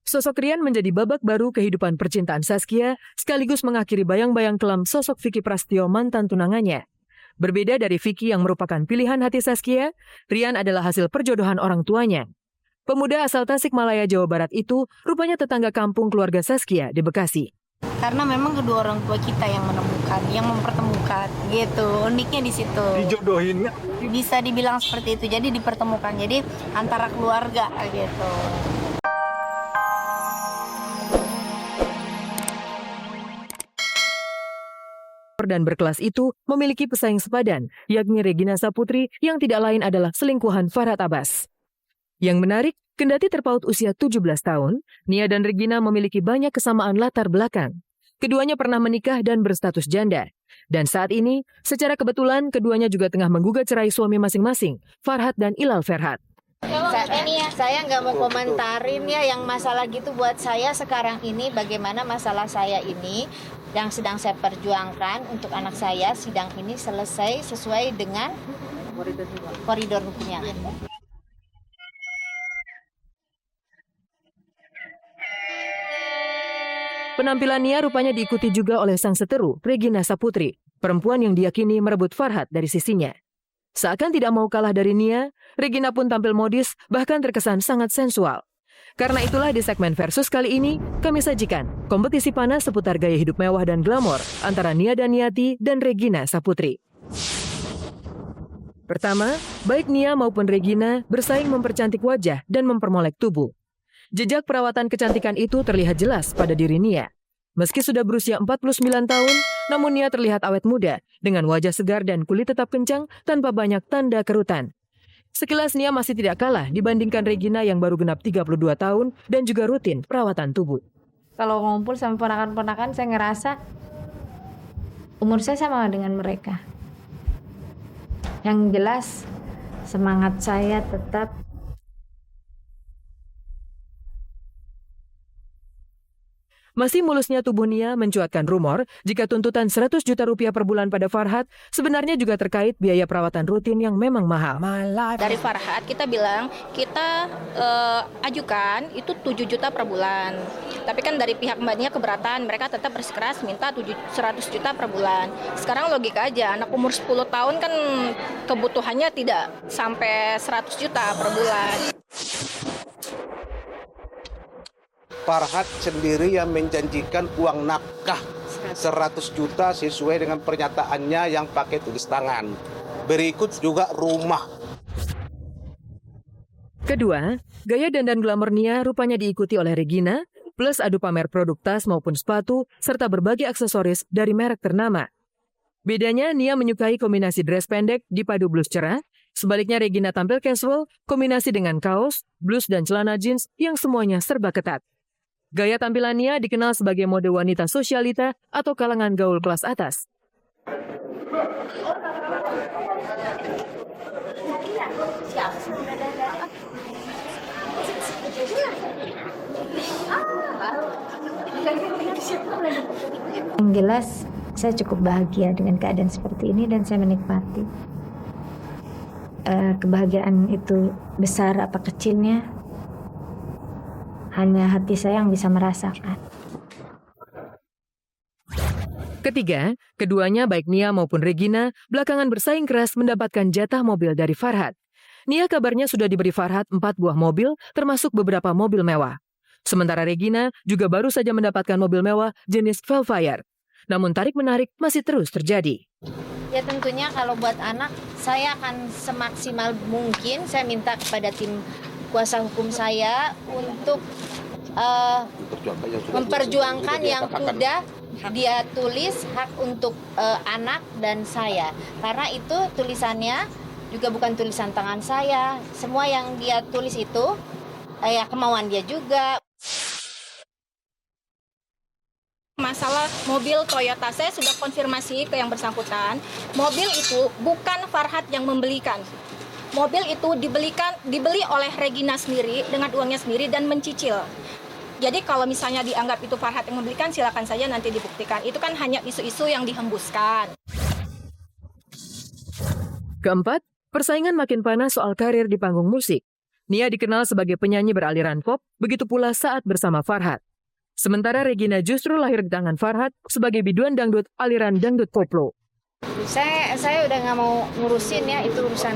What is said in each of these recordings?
Sosok Rian menjadi babak baru kehidupan percintaan Saskia, sekaligus mengakhiri bayang-bayang kelam sosok Vicky Prasetyo mantan tunangannya. Berbeda dari Vicky yang merupakan pilihan hati Saskia, Rian adalah hasil perjodohan orang tuanya. Pemuda asal Tasikmalaya, Jawa Barat itu rupanya tetangga kampung keluarga Saskia di Bekasi. Karena memang kedua orang tua kita yang menemukan, yang mempertemukan, gitu. Uniknya di situ. Dijodohin? Bisa dibilang seperti itu. Jadi dipertemukan. Jadi antara keluarga, gitu. Dan berkelas itu memiliki pesaing sepadan, yakni Regina Saputri yang tidak lain adalah selingkuhan Farhad Abbas. Yang menarik, kendati terpaut usia 17 tahun, Nia dan Regina memiliki banyak kesamaan latar belakang. Keduanya pernah menikah dan berstatus janda. Dan saat ini, secara kebetulan keduanya juga tengah menggugat cerai suami masing-masing, Farhad dan Ilal Ferhat. Saya nggak mau komentarin ya yang masalah gitu buat saya sekarang ini, bagaimana masalah saya ini yang sedang saya perjuangkan untuk anak saya, sidang ini selesai sesuai dengan koridor hukumnya. Penampilan Nia rupanya diikuti juga oleh sang seteru, Regina Saputri, perempuan yang diyakini merebut Farhad dari sisinya. Seakan tidak mau kalah dari Nia, Regina pun tampil modis, bahkan terkesan sangat sensual. Karena itulah di segmen Versus kali ini, kami sajikan kompetisi panas seputar gaya hidup mewah dan glamor antara Nia Daniati dan Regina Saputri. Pertama, baik Nia maupun Regina bersaing mempercantik wajah dan mempermolek tubuh. Jejak perawatan kecantikan itu terlihat jelas pada diri Nia. Meski sudah berusia 49 tahun, namun Nia terlihat awet muda, dengan wajah segar dan kulit tetap kencang tanpa banyak tanda kerutan. Sekilas Nia masih tidak kalah dibandingkan Regina yang baru genap 32 tahun dan juga rutin perawatan tubuh. Kalau ngumpul sama ponakan-ponakan, saya ngerasa umur saya sama dengan mereka. Yang jelas, semangat saya tetap. Masih mulusnya tubuh Nia mencuatkan rumor jika tuntutan 100 juta rupiah per bulan pada Farhad sebenarnya juga terkait biaya perawatan rutin yang memang mahal. Dari Farhad kita bilang kita ajukan itu 7 juta per bulan. Tapi kan dari pihak Mbak Nia keberatan, mereka tetap bersikeras minta 100 juta per bulan. Sekarang logika aja, anak umur 10 tahun kan kebutuhannya tidak sampai 100 juta per bulan. Farhad sendiri yang menjanjikan uang nafkah 100 juta sesuai dengan pernyataannya yang pakai tulis tangan. Berikut juga rumah. Kedua, gaya dandan glamor Nia rupanya diikuti oleh Regina, plus adu pamer produk tas maupun sepatu, serta berbagai aksesoris dari merek ternama. Bedanya, Nia menyukai kombinasi dress pendek dipadu blus cerah, sebaliknya Regina tampil casual, kombinasi dengan kaos, blus dan celana jeans yang semuanya serba ketat. Gaya tampilan Nia dikenal sebagai mode wanita sosialita atau kalangan gaul kelas atas. Yang jelas, saya cukup bahagia dengan keadaan seperti ini dan saya menikmati. Kebahagiaan itu besar apa kecilnya, hanya hati saya yang bisa merasakan. Ketiga, keduanya baik Nia maupun Regina belakangan bersaing keras mendapatkan jatah mobil dari Farhad. Nia kabarnya sudah diberi Farhad 4 buah mobil, termasuk beberapa mobil mewah. Sementara Regina juga baru saja mendapatkan mobil mewah jenis Velfire. Namun tarik-menarik masih terus terjadi. Ya tentunya kalau buat anak, saya akan semaksimal mungkin saya minta kepada tim kuasa hukum saya untuk memperjuangkan yang sudah dia tulis hak untuk anak dan saya. Karena itu tulisannya juga bukan tulisan tangan saya. Semua yang dia tulis itu ya kemauan dia juga. Masalah mobil Toyota, saya sudah konfirmasi ke yang bersangkutan. Mobil itu bukan Farhad yang membelikan. Mobil itu dibeli oleh Regina sendiri dengan uangnya sendiri dan mencicil. Jadi kalau misalnya dianggap itu Farhad yang membelikan, silakan saja nanti dibuktikan. Itu kan hanya isu-isu yang dihembuskan. Keempat, persaingan makin panas soal karir di panggung musik. Nia dikenal sebagai penyanyi beraliran pop, begitu pula saat bersama Farhad. Sementara Regina justru lahir di tangan Farhad sebagai biduan dangdut aliran dangdut koplo. Saya udah nggak mau ngurusin ya, itu urusan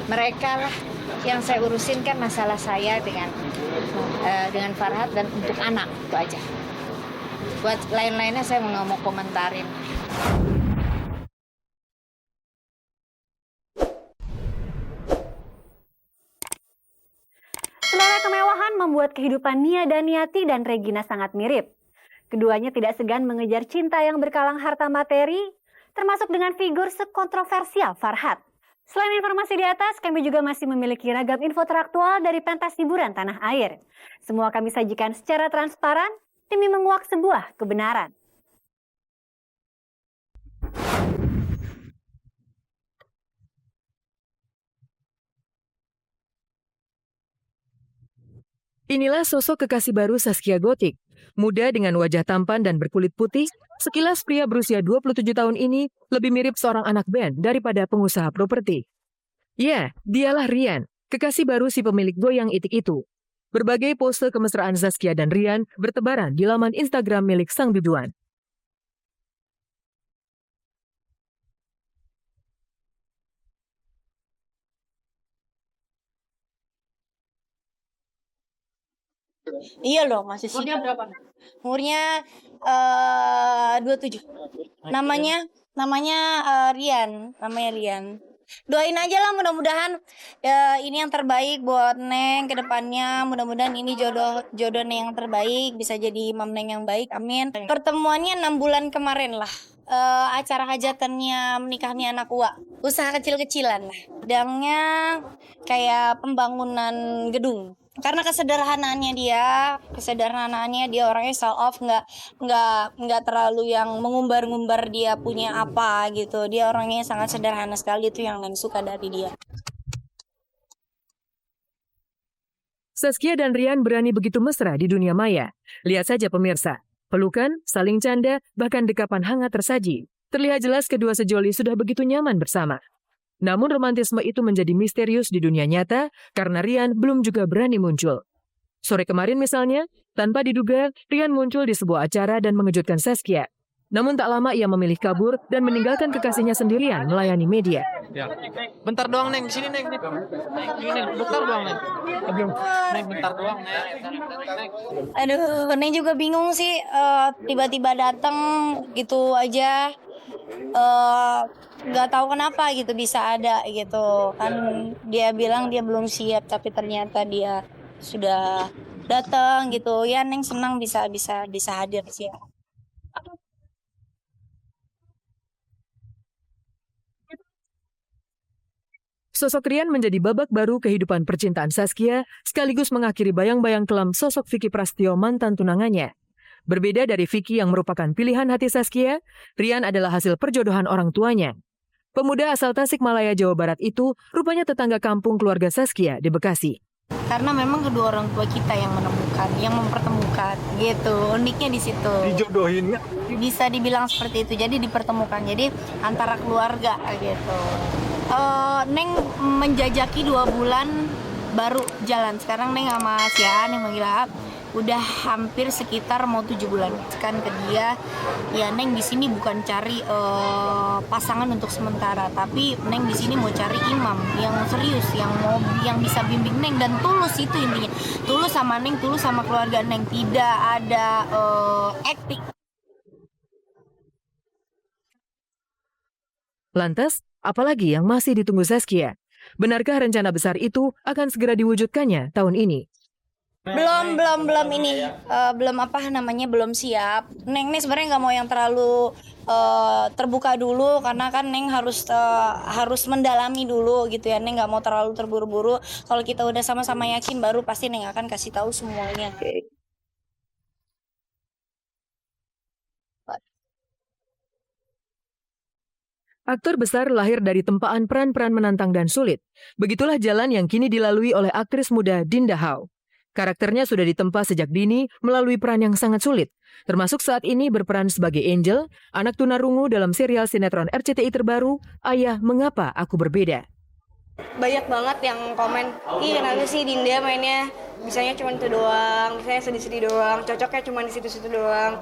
mereka lah. Yang saya urusin kan masalah saya dengan Farhad dan untuk anak, itu aja. Buat lain-lainnya saya nggak mau komentarin. Selera kemewahan membuat kehidupan Nia Daniati dan Regina sangat mirip. Keduanya tidak segan mengejar cinta yang berkalang harta materi, termasuk dengan figur sekontroversial Farhad. Selain informasi di atas, kami juga masih memiliki ragam info teraktual dari pentas hiburan tanah air. Semua kami sajikan secara transparan demi menguak sebuah kebenaran. Inilah sosok kekasih baru Zaskia Gotik. Muda dengan wajah tampan dan berkulit putih, sekilas pria berusia 27 tahun ini lebih mirip seorang anak band daripada pengusaha properti. Ya, dialah Rian, kekasih baru si pemilik goyang itik itu. Berbagai pose kemesraan Zaskia dan Rian bertebaran di laman Instagram milik sang biduan. Iya loh, masih sih. Umurnya berapa? Umurnya 27. Namanya Rian, Doain aja lah, mudah-mudahan ini yang terbaik buat Neng ke depannya. Mudah-mudahan ini jodoh Neng yang terbaik, bisa jadi imam Neng yang baik. Amin. Pertemuannya 6 bulan kemarin lah. Acara hajatannya menikahnya anak uwa, usaha kecil-kecilan lah. Bidangnya kayak pembangunan gedung. Karena kesederhanaannya dia orangnya show off, nggak terlalu yang mengumbar-ngumbar dia punya apa gitu. Dia orangnya sangat sederhana sekali, itu yang Neng suka dari dia. Zaskia dan Rian berani begitu mesra di dunia maya. Lihat saja pemirsa, pelukan, saling canda, bahkan dekapan hangat tersaji. Terlihat jelas kedua sejoli sudah begitu nyaman bersama. Namun romantisme itu menjadi misterius di dunia nyata karena Rian belum juga berani muncul. Sore kemarin misalnya, tanpa diduga, Rian muncul di sebuah acara dan mengejutkan Zaskia. Namun tak lama ia memilih kabur dan meninggalkan kekasihnya sendirian melayani media. Ya. Bentar doang, Neng. Sini, Neng. Neng, bentar doang, Neng. Neng, bentar doang, Neng. Aduh, Neng juga bingung sih, tiba-tiba datang gitu aja. Nggak tahu kenapa gitu bisa ada gitu kan. Dia bilang dia belum siap, tapi ternyata dia sudah datang gitu ya. Neng senang bisa hadir sih. Sosok Rian menjadi babak baru kehidupan percintaan Zaskia, sekaligus mengakhiri bayang-bayang kelam sosok Vicky Prasetyo mantan tunangannya. Berbeda dari Vicky yang merupakan pilihan hati Zaskia, Rian adalah hasil perjodohan orang tuanya. Pemuda asal Tasikmalaya, Jawa Barat itu rupanya tetangga kampung keluarga Zaskia di Bekasi. Karena memang kedua orang tua kita yang menemukan, yang mempertemukan gitu. Uniknya di situ. Dijodohin. Bisa dibilang seperti itu. Jadi dipertemukan. Jadi antara keluarga gitu. Neng menjajaki 2 bulan baru jalan. Sekarang Neng sama si Aan yang manggil Aap udah hampir sekitar mau 7 bulan kan ke dia. Ya Neng di sini bukan cari pasangan untuk sementara, tapi Neng di sini mau cari imam yang serius, yang bisa bimbing Neng dan tulus, itu intinya. Tulus sama Neng, tulus sama keluarga Neng, tidak ada acting. Lantas, apalagi yang masih ditunggu Zaskia? Benarkah rencana besar itu akan segera diwujudkannya tahun ini? Belum siap. Neng sebenarnya nggak mau yang terlalu terbuka dulu, karena kan Neng harus mendalami dulu gitu ya. Neng nggak mau terlalu terburu-buru. Kalau kita udah sama-sama yakin, baru pasti Neng akan kasih tahu semuanya. Aktor besar lahir dari tempaan peran-peran menantang dan sulit. Begitulah jalan yang kini dilalui oleh aktris muda Dinda Hau. Karakternya sudah ditempa sejak dini melalui peran yang sangat sulit, termasuk saat ini berperan sebagai Angel, anak tunarungu dalam serial sinetron RCTI terbaru, Ayah Mengapa Aku Berbeda. banyak banget yang komen, ih kenapa sih Dinda mainnya bisanya cuma itu doang, bisanya sedih-sedih doang, cocoknya cuma di situ-situ doang.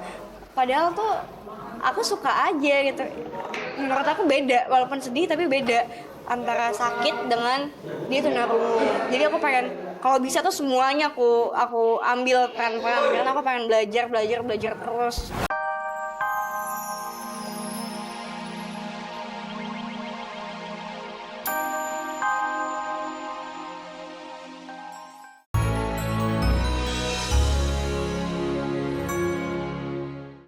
Padahal tuh aku suka aja gitu. Menurut aku beda, walaupun sedih tapi beda antara sakit dengan dia tunarungu. Jadi aku pengen kalau bisa tuh semuanya aku ambil peran-peran karena aku pengen belajar terus.